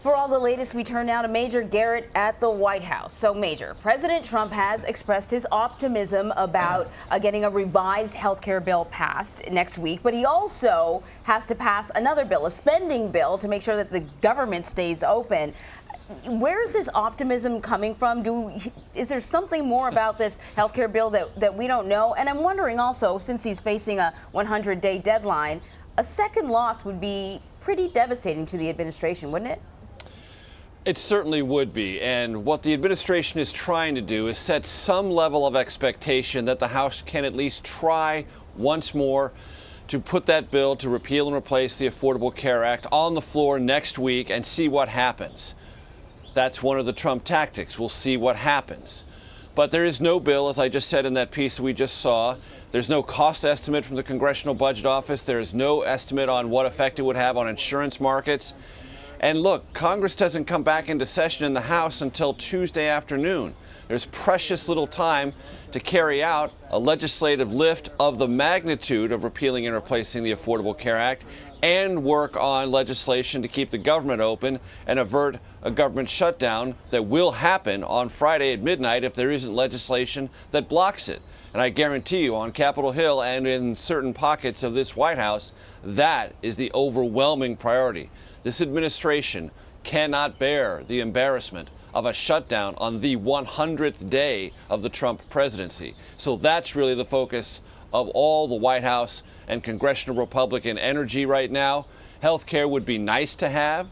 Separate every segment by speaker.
Speaker 1: For all the latest, we turn now to Major Garrett at the White House. So, Major, President Trump has expressed his optimism about getting a revised health care bill passed next week, but he also has to pass another bill, a spending bill, to make sure that the government stays open. Where's this optimism coming from? Is there something more about this health care bill that we don't know? And I'm wondering also, since he's facing a 100-day deadline, a second loss would be pretty devastating to the administration, wouldn't it?
Speaker 2: It certainly would be, and what the administration is trying to do is set some level of expectation that the House can at least try once more to put that bill to repeal and replace the Affordable Care Act on the floor next week and see what happens. That's one of the Trump tactics. We'll see what happens. But there is no bill, as I just said in that piece we just saw. There's no cost estimate from the Congressional Budget Office. There is no estimate on what effect it would have on insurance markets. And look, Congress doesn't come back into session in the House until Tuesday afternoon. There's precious little time to carry out a legislative lift of the magnitude of repealing and replacing the Affordable Care Act and work on legislation to keep the government open and avert a government shutdown that will happen on Friday at midnight if there isn't legislation that blocks it. And I guarantee you on Capitol Hill and in certain pockets of this White House, that is the overwhelming priority. This administration cannot bear the embarrassment of a shutdown on the 100th day of the Trump presidency. So that's really the focus of all the White House and congressional Republican energy right now. Health care would be nice to have,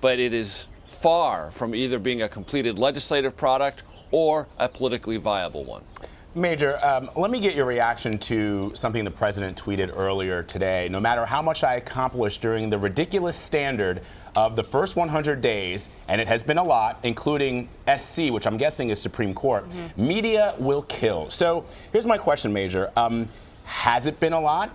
Speaker 2: but it is far from either being a completed legislative product or a politically viable one.
Speaker 3: Major, let me get your reaction to something the president tweeted earlier today. No matter how much I accomplish during the ridiculous standard of the first 100 days, and it has been a lot, including SC, which I'm guessing is Supreme Court, media will kill. So here's my question, Major. Has it been a lot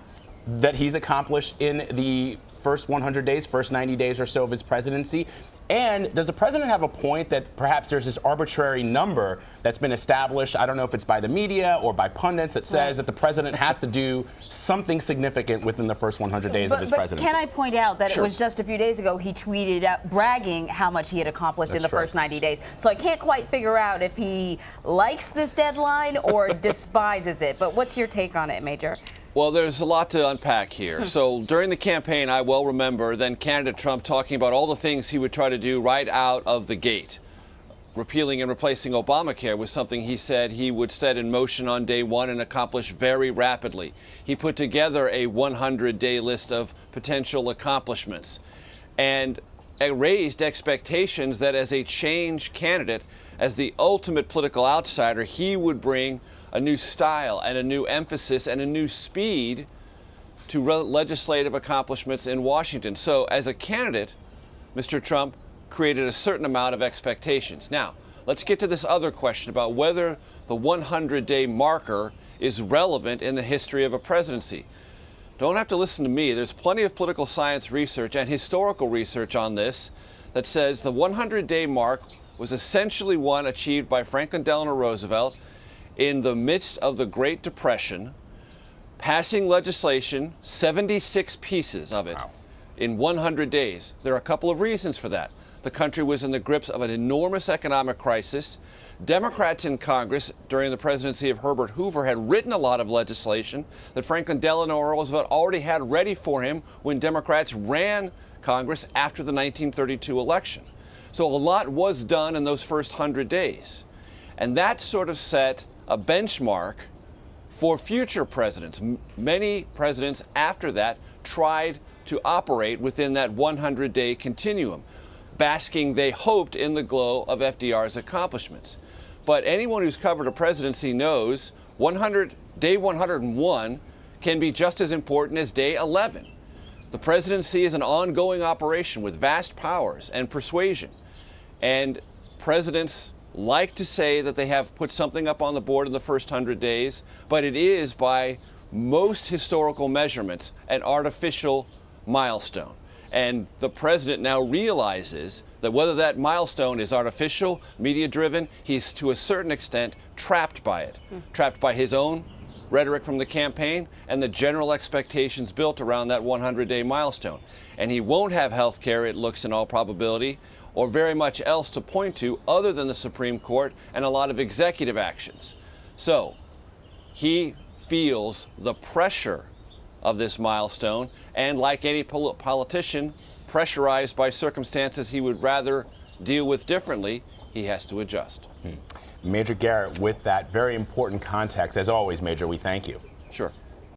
Speaker 3: that he's accomplished in the first 100 days, first 90 days or so of his presidency? And does the president have a point that perhaps there's this arbitrary number that's been established, I don't know if it's by the media or by pundits, that says that the president has to do something significant within the first 100 days of his presidency?
Speaker 1: Can I point out that
Speaker 3: Sure.
Speaker 1: it was just a few days ago he tweeted out bragging how much he had accomplished in the first 90 days. So I can't quite figure out if he likes this deadline or despises it. But what's your take on it, Major?
Speaker 2: Well, there's a lot to unpack here. So during the campaign, I well remember then candidate Trump talking about all the things he would try to do right out of the gate. Repealing and replacing Obamacare was something he said he would set in motion on day one and accomplish very rapidly. He put together a 100-day list of potential accomplishments and raised expectations that as a change candidate, as the ultimate political outsider, he would bring a new style and a new emphasis and a new speed to legislative accomplishments in Washington. So as a candidate, Mr. Trump created a certain amount of expectations. Now, let's get to this other question about whether the 100-day marker is relevant in the history of a presidency. Don't have to listen to me. There's plenty of political science research and historical research on this that says the 100-day mark was essentially one achieved by Franklin Delano Roosevelt in the midst of the Great Depression, passing legislation, 76 pieces of it, in 100 days. There are a couple of reasons for that. The country was in the grips of an enormous economic crisis. Democrats in Congress during the presidency of Herbert Hoover had written a lot of legislation that Franklin Delano Roosevelt already had ready for him when Democrats ran Congress after the 1932 election. So a lot was done in those first 100 days. And that sort of set a benchmark for future presidents. Many presidents after that tried to operate within that 100-day continuum, basking, they hoped, in the glow of FDR's accomplishments. But anyone who's covered a presidency knows day 101 can be just as important as day 11. The presidency is an ongoing operation with vast powers and persuasion. And presidents like to say that they have put something up on the board in the first 100 days, but it is, by most historical measurements, an artificial milestone. And the president now realizes that whether that milestone is artificial, media-driven, he's to a certain extent trapped by it, trapped by his own rhetoric from the campaign and the general expectations built around that 100-day milestone. And he won't have health care, it looks in all probability, or very much else to point to other than the Supreme Court and a lot of executive actions. So he feels the pressure of this milestone, and like any politician, pressurized by circumstances he would rather deal with differently, he has to adjust.
Speaker 3: Major Garrett, with that very important context, as always, Major, we thank you.
Speaker 2: Sure.